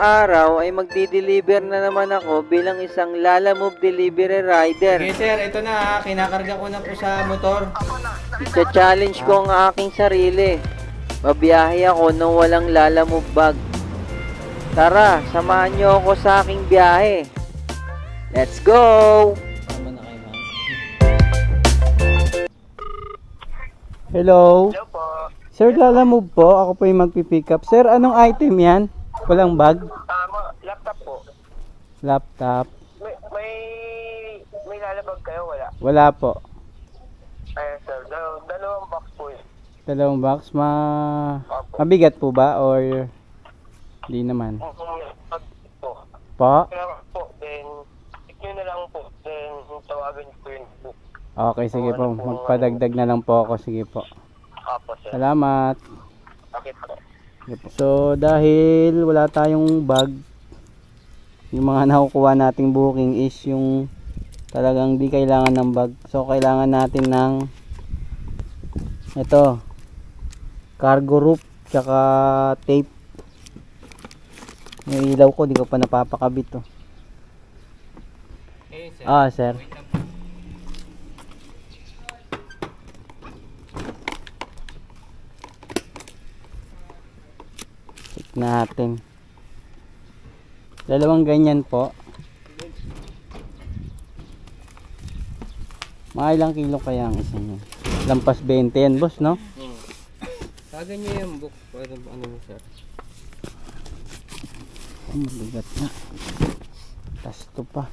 araw ay magdi-deliver na naman ako bilang isang Lalamove delivery rider. Okay sir, ito na, kinakarga ko na po sa motor. Isa-challenge ko ang aking sarili. Babiyahe ako nung walang Lalamove bag. Tara, samahan niyo ako sa aking biyahe. Let's go! Hello? Hello po. Sir, Lalamove po. Ako po yung magpipick up. Sir, anong item yan? Walang bag? Laptop po. Laptop? May lalabag kayo, wala? Wala po. Ayan sir, dalawang box po yun. Dalawang box. Mabigat po ba? Or di naman? Po. Po? Kaya po, then, check nyo na lang po. Then, tawagan nyo po yun po. Okay, sige po. Magpadagdag na lang po ako. Sige po. Apo sir. Salamat. Okay po. Sige po. So, dahil wala tayong bag, yung mga nakukuha nating booking is yung talagang di kailangan ng bag. So, kailangan natin ng ito, cargo rope, tsaka tape. Yung ilaw ko, di ko pa napapakabit to. Okay sir. Sir. Wait lang po. Check natin. Dalawang ganyan po. Mga ilang kilo kaya ang isa niya? Lampas 20 yan, boss, no? Tagan nyo yung book. Ano mo sir? Mabigat na. Tas to pa.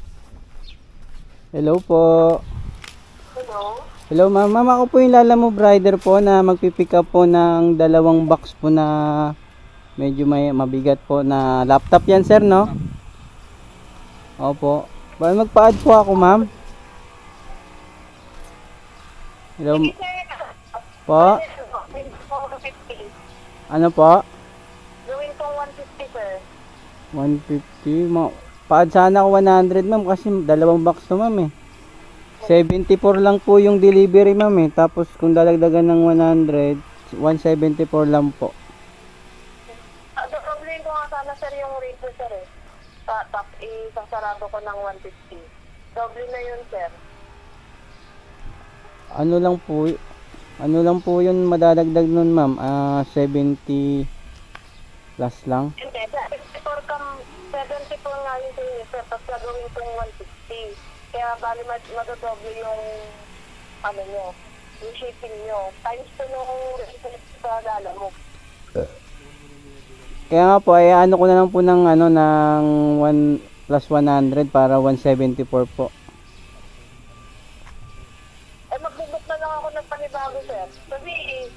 Hello po. Hello? Hello ma'am. Ma'am, ako po yung Lalamove rider po na magpipick up po ng dalawang box po na medyo mabigat po na laptop yan, sir, no? Opo. Baka magpa-add po ako, ma'am. Hello po. Ano po? Gawin kong 150 sir. 150. Pa-add sana ako 100, ma'am, kasi dalawang box to, ma'am, eh. 74 lang po yung delivery, ma'am, eh. Tapos kung dalagdagan ng 100, 174 lang po. Doublein ko nga sana sir yung rate sir eh. Tapos isasarado ko ng 150. Doble na yun sir. Ano lang po yun madadagdag nun, ma'am? 70 plus lang. Hindi, 74 nga yun sir. Tapos gagawin kong 150. Kaya bali madodoble yung ano nyo, yung shipping nyo. Times 2 nung rate sa Lalamove. Kaya nga po, ay ano ko na lang po ng ano ng 1 plus 100 para 174 po. Magbubuk na lang ako ng panibago sir. Kasi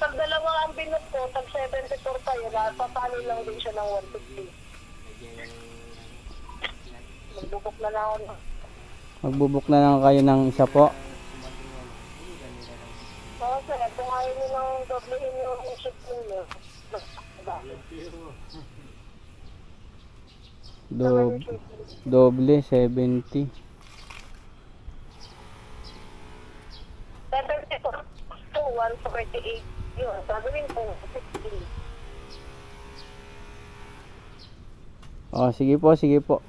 pag dalawa ang binuk ko, tag 74 kayo, napapalo lang din siya ng 150. Magbubuk na lang ako. Magbubuk na lang kayo ng isa po. Oo sir, kung ayaw nyo nang doblehin yung shipping nyo. Doble 70. 74 to 148 yun. Gagawin ko 50. Oh, sige po, sige po.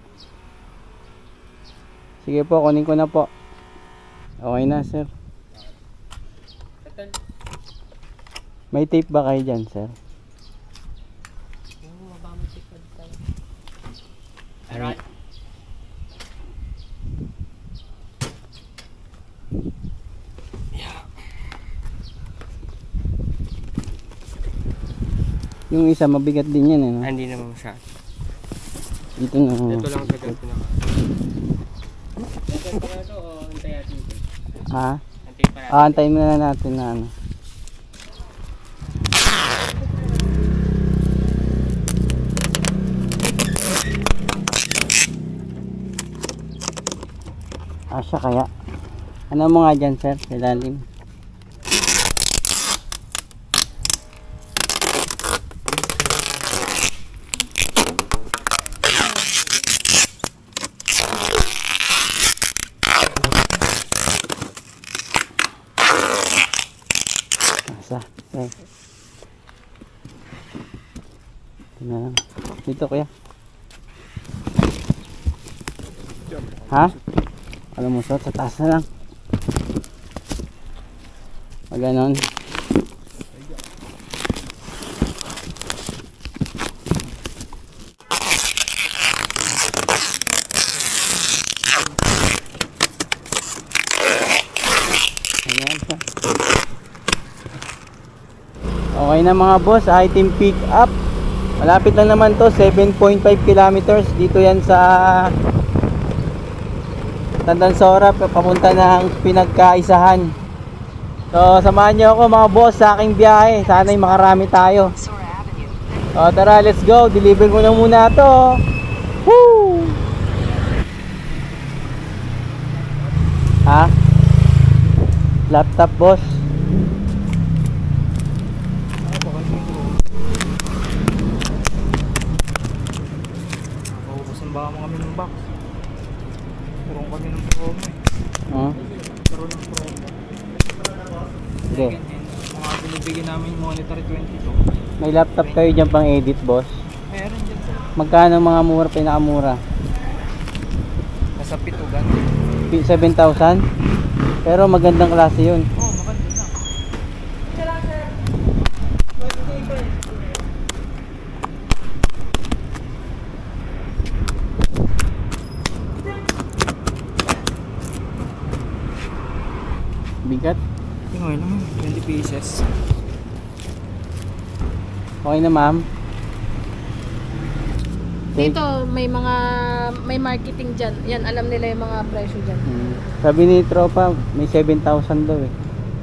Sige po, kunin ko na po. Okay na, sir. May tape ba kayo dyan, sir? Alright. Yung isa, mabigat din yan, eh, no? Hindi naman masyado. Dito na. Ito lang sa ganito na. Ito na ito o antay natin ito? Ha? Antay pa natin. Antayin mo na natin na ano. Asya kaya? Ano mo nga dyan, sir? Ilalim. Asa? Okay. Ito na lang. Dito, kuya. Ha? Alam mo, sa taas na lang. Ganon. Ayan siya. Okay na mga boss, item pick up. Malapit lang naman to, 7.5 kilometers. Dito yan sa Tandansora, papunta ng Pinagkaisahan. So, samahan nyo ako mga boss sa aking biyahe. Sana'y makarami tayo. O, tara, let's go. Deliver ko na muna to. Woo! Ha? Laptop, boss. Maubusan ba mo kami ng box? Purong kami ng promo eh. Oh. Puro ng promo. Sige. Mga binibigyan namin yung monitor 22. May laptop kayo dyan pang edit, boss. Meron dyan sir. Magkano mga mura, pinakamura? Nasa pitugan. 7,000? Pero magandang klase yun. Oo, maganda na. Bigat. Tingnan naman, 20 pieces. Okay na, ma'am. Okay. Dito may marketing dyan. Yan, alam nila yung mga presyo dyan. Sabi ni Tropa, may 7,000 daw eh.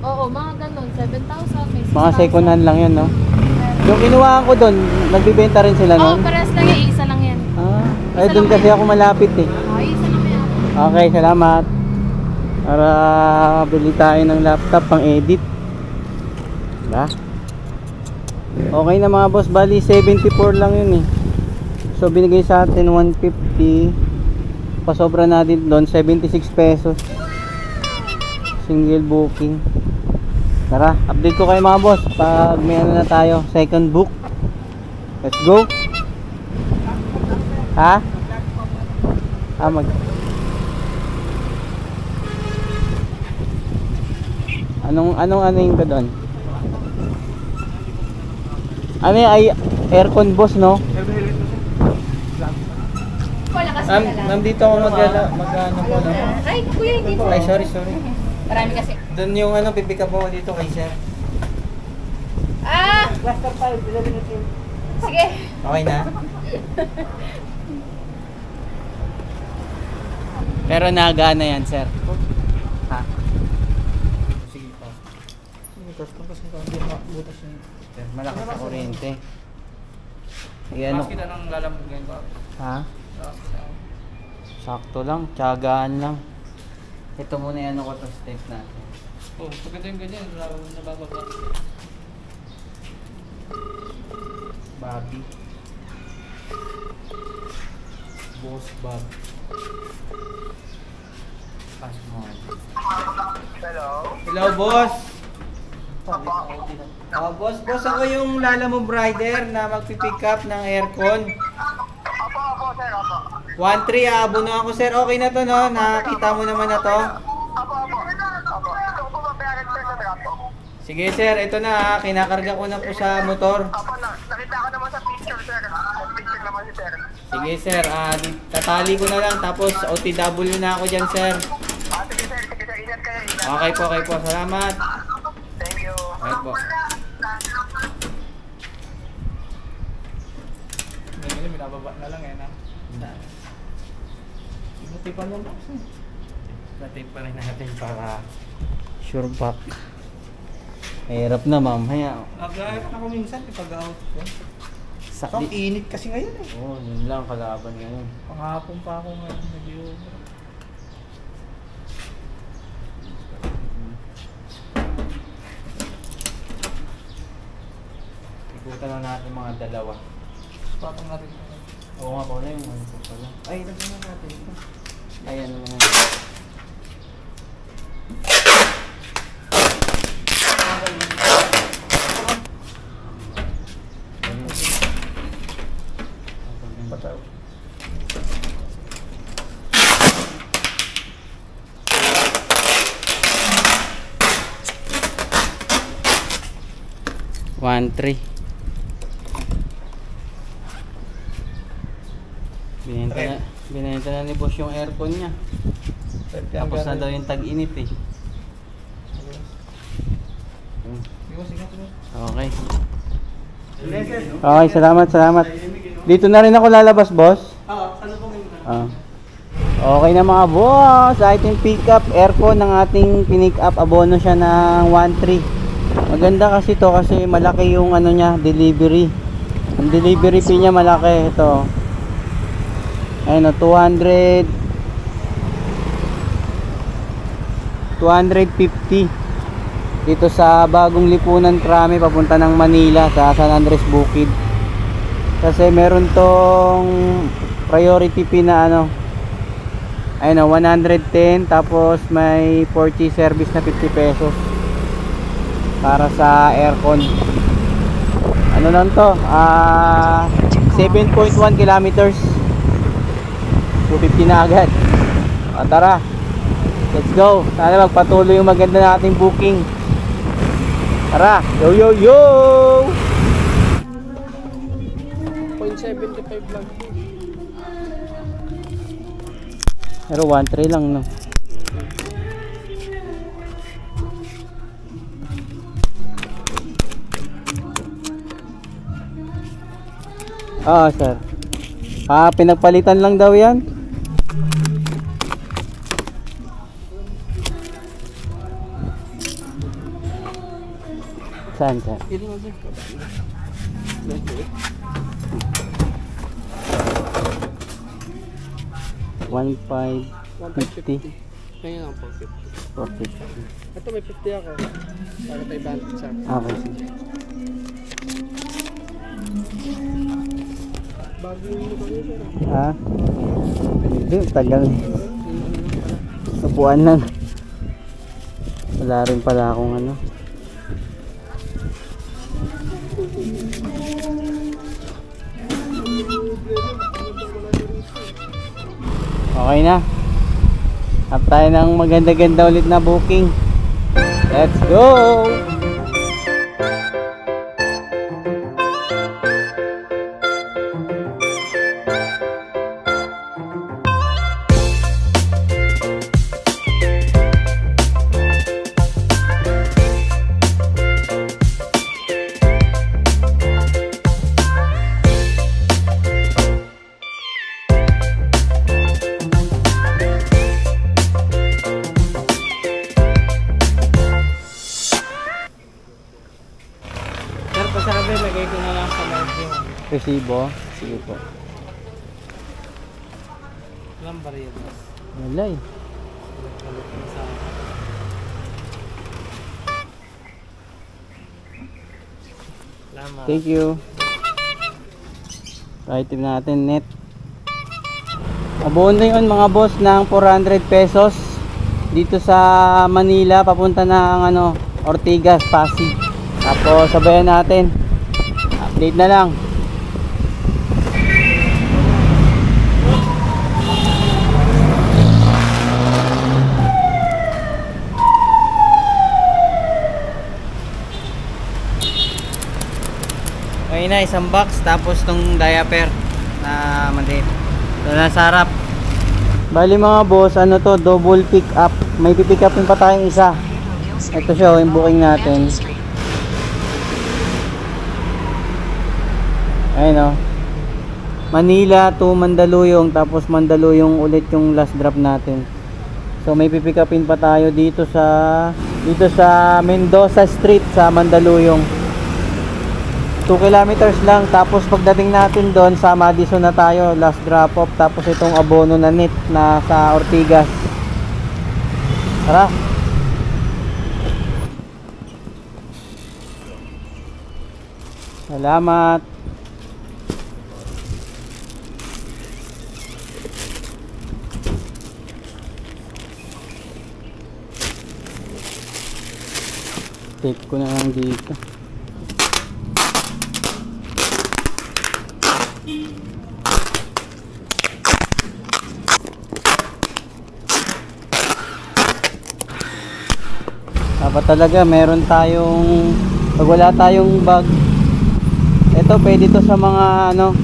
Oo, mga ganun. 7,000, may 6,000. Mga second hand lang yun, no? Yung kinuha ko doon, nagbibenta rin sila Oo, noon. pares lang yan. Isa lang yan. Ay, doon kasi ako malapit eh. Isa lang yan. Okay, salamat. Para bili tayo ng laptop pang edit. Diba? Okay na mga boss, bali 74 lang yun eh. So binigay sa atin 150. Pasobra natin doon 76 pesos. Single booking. Tara, update ko kayo mga boss pag may ano na tayo, second book. Let's go. Ha? Anong yung ka doon? Ano yung ay aircon boss, no? Wala kasi Ma'am, dito ako mag-ano po, no? Ay, kuya, hindi po. Ay, sorry. Marami kasi. Doon yung pipick up ako dito kay sir. Ah! Sige. Okay na? Pero nagana yan, sir. Ha? Sige pa. Butas ka kasi hindi butas yun. Malakas sa kuryente. Ayan, Mas kita nang lalambugin ko. ha? Lakas kita. Sakto lang, tiyagaan lang. Ito muna yung ko to step natin. Oh, pagkita yung ganyan, nabababa. Bobby. Boss Bob. Pass mo. Hello, boss. Boss, ako yung Lalamove rider na magpipick up ng aircon. Opo, sir, opo. 1.3 aabono ako, sir. Okay na to, no? Nakita mo naman na to. Opo. Ito po mabayaran, sir, sa trapo. Sige, sir. Ito na, ha. Kinakarga ko na po sa motor. Opo, nakita ko naman sa picture, sir. Picture naman si sir. Sige, sir. Tatali ko na lang. Tapos, OTW na ako dyan, sir. Sige, sir. Ingat kayo. Okay po. Salamat. Thank you. Okay po. Ngayon, binababa na lang eh, na. Tipan yung box eh. Patay pa rin natin para sure back. Hirap na, mamaya. Nag-aayos ako minsan, pag-out ko. Sa So, ang init kasi ngayon eh. Oo, yun lang kalaban ngayon. Panghapon pa ako ngayon, medyo... Ikutan na natin mga dalawa. Patong natin. Oo nga pala yung ano ko pala. Ay, lagyan na natin ito. Ayan naman. 1.3. Binenta na ni boss yung aircon niya. Tapos na daw yung tag-init eh. Okay. Okay, salamat. Dito na rin ako lalabas, boss. Ah. Okay na mga boss, ating pick up aircon ng ating pinick up, abono siya ng 1.3. Maganda kasi to kasi malaki yung ano niya, delivery. Ang delivery fee niya malaki ito. Ayun, 250 dito sa Bagong Lipunan Trame papunta ng Manila sa San Andres Bukid. Kasi meron tong priority fee na ano, ayun, 110, tapos may purchase service na 50 pesos para sa aircon. Ano lang to, 7.1 kilometers, 250 na agad. Tara, let's go. Sana magpatuloy yung maganda na ating booking. Tara, yo yo yo. 0.75 lang. Pero 1.3 lang, no? Sir. Pinagpalitan lang daw yan. Saan, sir? 1.550. Kaya lang po 50. 450. Ito may 50 ako. Para tayo bandit sa akin. Okay, sige. Bago yung mukha niyo, sir. Ha? Hindi, tagal. Upuan lang. Wala rin pala akong ano. Okay na. At tayo ng maganda-ganda ulit na booking. Let's go! Sir, pasabi, lagay ko na lang sa live yung Resibo. Sige po. ilang baril. Wala eh. Salamat. Thank you. Item natin net. Abono yun mga boss ng 400 pesos dito sa Manila papunta ng ano, Ortigas, Pasig. Tapos sabayan natin. Update na lang. Okay na, isang box tapos tong diaper na maliit. Ito na sa harap. Bali mga boss, ano to, double pick up. May pipick upin pa tayong isa. Ito siya, yung booking natin. Ayun o. Manila to Mandaluyong, tapos Mandaluyong ulit yung last drop natin. So may pipick upin pa tayo dito sa Mendoza Street sa Mandaluyong. 2 kilometers lang, tapos pagdating natin doon sa Madison na tayo, last drop off, tapos itong abono na net na sa Ortigas. Tara. Salamat. Tape ko na lang dito. Dapat talaga meron tayong Pag wala tayong bag, ito pwede to sa mga ano,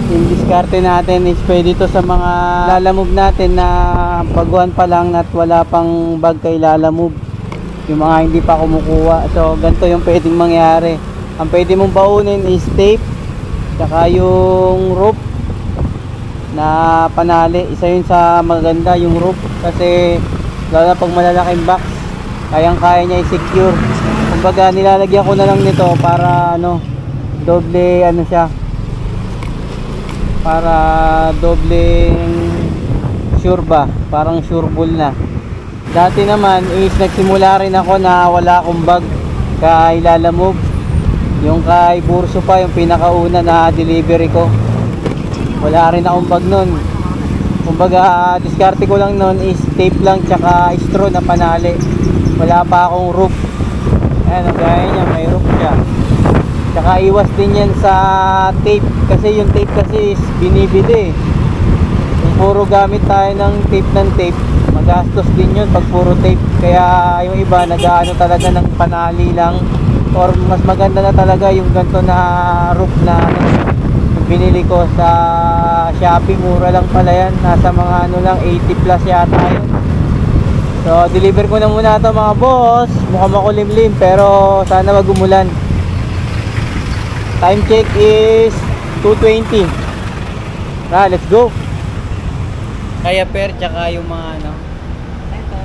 yung diskarte natin is pwede to sa mga lalamove natin na baguhan pa lang at wala pang bag kay lalamove, yung mga hindi pa kumukuha. So ganito yung pwedeng mangyari. Ang pwede mong baunin is tape tsaka yung rope na panali. Isa yun sa maganda, yung rope, kasi lalo na pag malalaking box, kayang kaya niya i-secure. Kumbaga nilalagyan ko na lang nito para ano, doble ano siya, para doble sure ba, parang sure ball na. Dati naman is nagsimula rin ako na wala akong bag kay lalamove. Yung kay Burso pa, yung pinakauna na delivery ko, wala rin akong bag nun. Kumbaga diskarte ko lang nun is tape lang tsaka straw na panali. Wala pa akong rope. Ayan, gaya niya, may rope siya. Tsaka iwas din yan sa tape, kasi yung tape kasi is binibili. Kung puro gamit tayo ng tape, magastos din yun pag puro tape. Kaya yung iba nag-ano talaga ng panali lang, or mas maganda na talaga yung ganito na rope na ano, yung binili ko sa Shopee. Mura lang pala yan, nasa mga ano lang, 80 plus yata yun. So deliver ko na muna ito mga boss. Mukhang makulimlim pero sana wag umulan. Time check is 2:20. Let's go. Kaya per tsaka yung mga ano, Ito.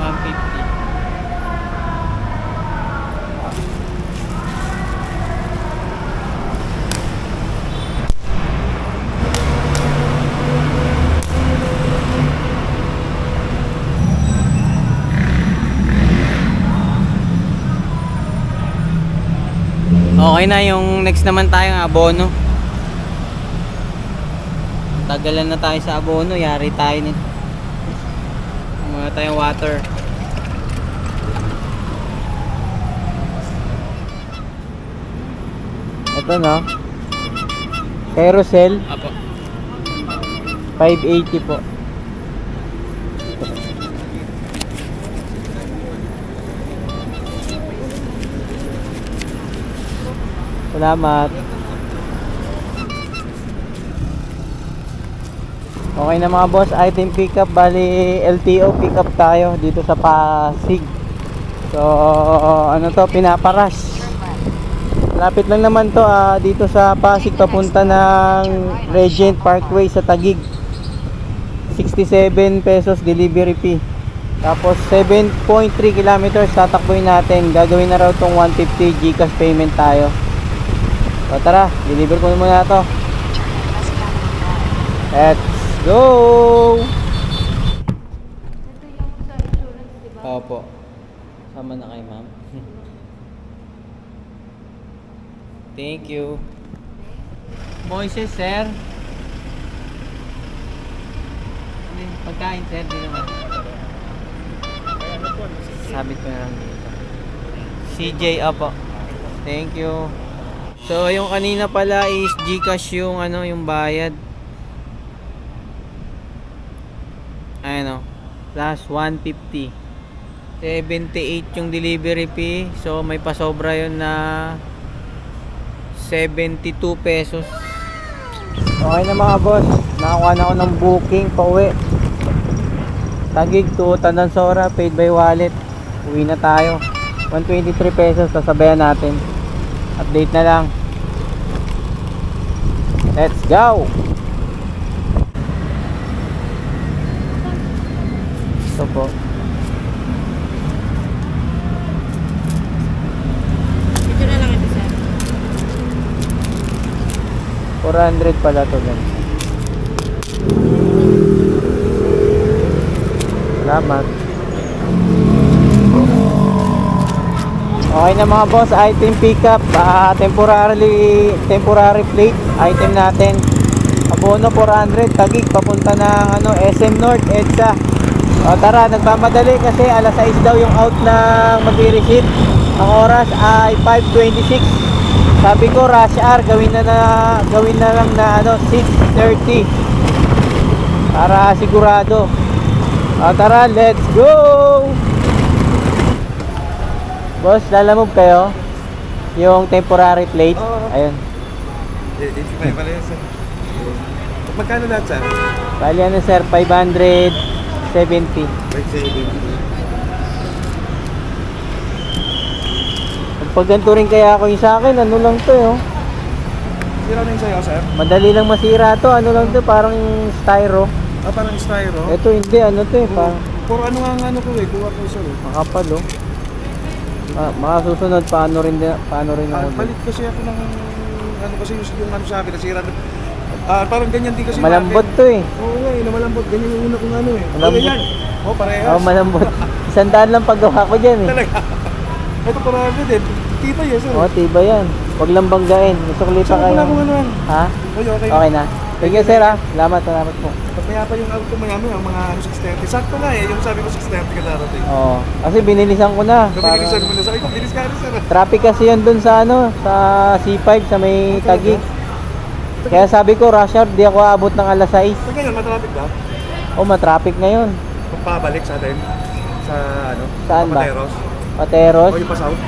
150. Okay na, yung next naman tayong abono. Tagalan na tayo sa abono, yari tayo nito. Mga tayong water. Ito no, Carousel. Apo. 580 po. Salamat. Okay na mga boss, item pickup. Bali LTO pickup tayo dito sa Pasig. So ano to, pinaparas. Lapit lang naman to, dito sa Pasig papunta ng Regent Parkway sa Taguig. 67 pesos delivery fee. Tapos 7.3 kilometers tatakboy natin. Gagawin na raw tong 150 GCash payment tayo. So tara, deliver ko muna to. Let's go! Opo. Sama na kay ma'am. Thank you. Moises, sir. Ano yung pagkain, sir? Di naman. Sabit ko na lang dito. CJ, opo. Thank you. So, yung kanina pala is GCash yung ano, yung bayad. Ayan o. Plus 150. 78 yung delivery fee. So, may pasobra yun na 72 pesos. Okay na mga boss. Nakakuha na ako ng booking pauwi. Taguig to Tandansora, paid by wallet. Uwi na tayo. 123 pesos, sasabayan natin. Update na lang. Let's go. Ito po. Ito na lang ito, sir. 400 pala to guys. Salamat. Okay na mga boss, item pickup, temporary plate item natin. Abono 400, Taguig papunta ng ano, SM North, EDSA. O tara, nagmamadali kasi alas 6 daw yung out ng mag-receipt. Ang oras ay 5:26. Sabi ko rush hour, gawin na lang na ano, 6:30 para sigurado. Tara, let's go! Boss, lalamove kayo? Yung temporary plate? Oo. Ayun. Hindi pala yun, sir. Magkano lahat, sir? Bali ano sir, 570. 570. Pag ganito rin kaya ako yung sa akin, ano lang to eh, oh. Sira na yung sa'yo, sir? Madali lang masira to, ano lang to, parang styro. Parang styro. Ito hindi, ano to eh, parang Puro ano nga ang ano ko eh, kuha ko, sir. makapal oh. Makasusunod, paano rin ako. Palit kasi ako ng ano kasi yung ano sabi, nasira na. Parang ganyan din kasi. Malambot natin. to eh. Oo nga eh, na malambot. Ganyan yung una kong ano eh. Malambot. Yan. Parehas. Oh, malambot. 100 lang paggawa ko dyan eh. Talaga. Ito parang din. Tibay eh, sir. Oh, tiba yan. Huwag lang banggain. Masukli pa Saan kayo. ko na kung ano yan? Ha? Okay. Okay na. Thank you sir ha. Salamat po. Pag maya pa yung auto mayami, ang mga ano 630. Sakto nga eh, yung sabi ko 630 ka darating. Oo. Kasi binilisan ko na. Kapilisan mo na sa akin, bilis ka rin sir. Traffic kasi yun dun sa ano, sa C5 sa may Taguig. Kaya sabi ko, rush hour, di ako aabot ng alas 6. Pag ganyan, matraffic ba? Oh, matraffic ngayon. Pagpabalik sa atin, sa ano? Saan ba? Pateros. Pateros. O yung pa-south.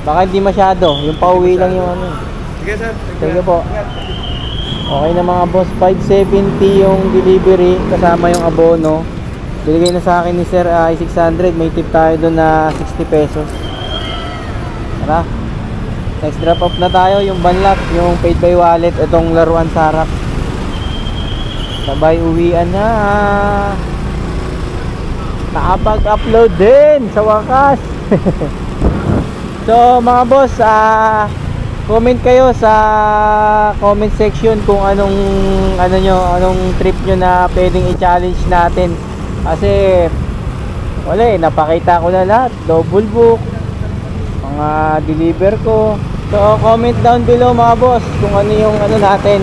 Baka hindi masyado. Yung pauwi lang yung ano. Sige sir. Thank you po. Okay na mga boss, 570 yung delivery kasama yung abono. Binigay na sa akin ni Sir ay 600. May tip tayo doon na 60 pesos. Tara. Next drop off na tayo, yung banlap, yung paid by wallet, itong laruan sarap. Sabay uwian na. Nakapag-upload din sa wakas. So mga boss, comment kayo sa comment section kung anong trip nyo na pwedeng i-challenge natin. Kasi wala eh, napakita ko na lahat, double book, mga deliver ko. So comment down below mga boss kung ano yung natin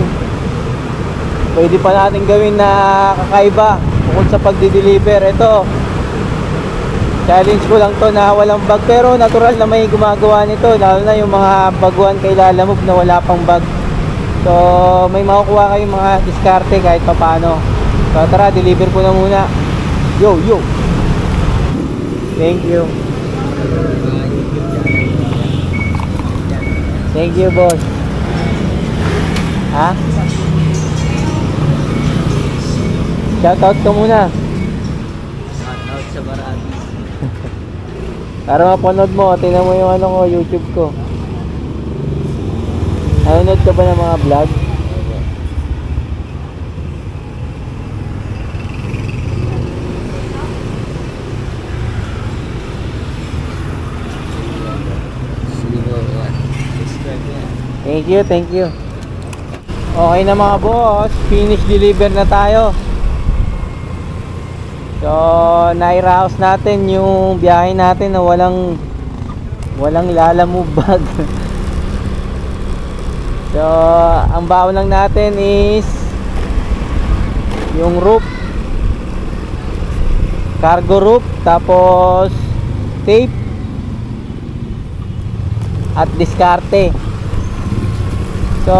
pwede pa natin gawin na kakaiba bukod sa pagdi-deliver. Ito, challenge ko lang to na walang bag, pero natural na may gumagawa nito, lalo na yung mga baguhan kay Lalamove na wala pang bag. So may makukuha kayong mga diskarte kahit papano. So tara, deliver ko na muna. Yo. Thank you. Thank you boss. Ha? Shoutout ko muna. Shoutout sa marami. Para mapanood mo, tingnan mo yung ko, YouTube ko. Nanonood ka ba ng mga vlog? Thank you. Okay na mga boss, finish deliver na tayo. So, nairaos natin yung biyahe natin na walang Lalamove bag. So, ang baon lang natin is yung roof, cargo roof, tapos tape at diskarte. So,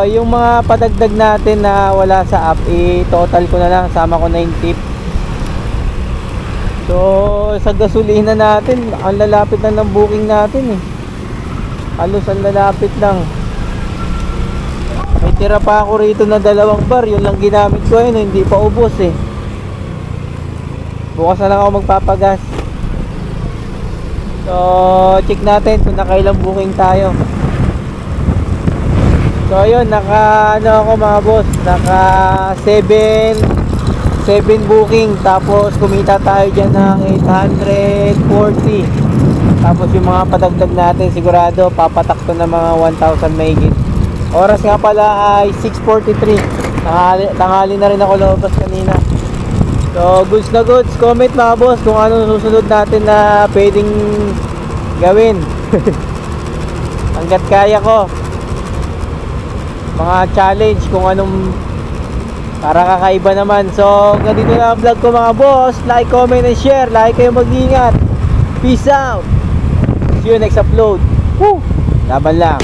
yung mga padagdag natin na wala sa app, i-total ko na lang, sama ko na yung tip. So, sa gasolina natin, ang lalapit lang ng booking natin eh. Halos ang lalapit lang. May tira pa ako rito na 2 bar, yun lang ginamit ko yun, hindi pa ubos eh. Bukas na lang ako magpapagas. So, check natin kung nakailang booking tayo. So ayun, ako mga boss, naka 7 booking, tapos kumita tayo dyan ng 840. Tapos yung mga padagdag natin sigurado papatak to ng mga 1,000 mahigit. Oras nga pala ay 6:43. Tanghali na rin ako lumabas kanina. So goods na goods. Comment mga boss kung ano susunod natin na pwedeng gawin. Hanggat kaya ko, mga challenge kung anong para kakaiba naman. So ganito na ang vlog ko mga boss. Like, comment, and share. Like kayo, mag-ingat. Peace out. See you next upload. Woo! Laban lang.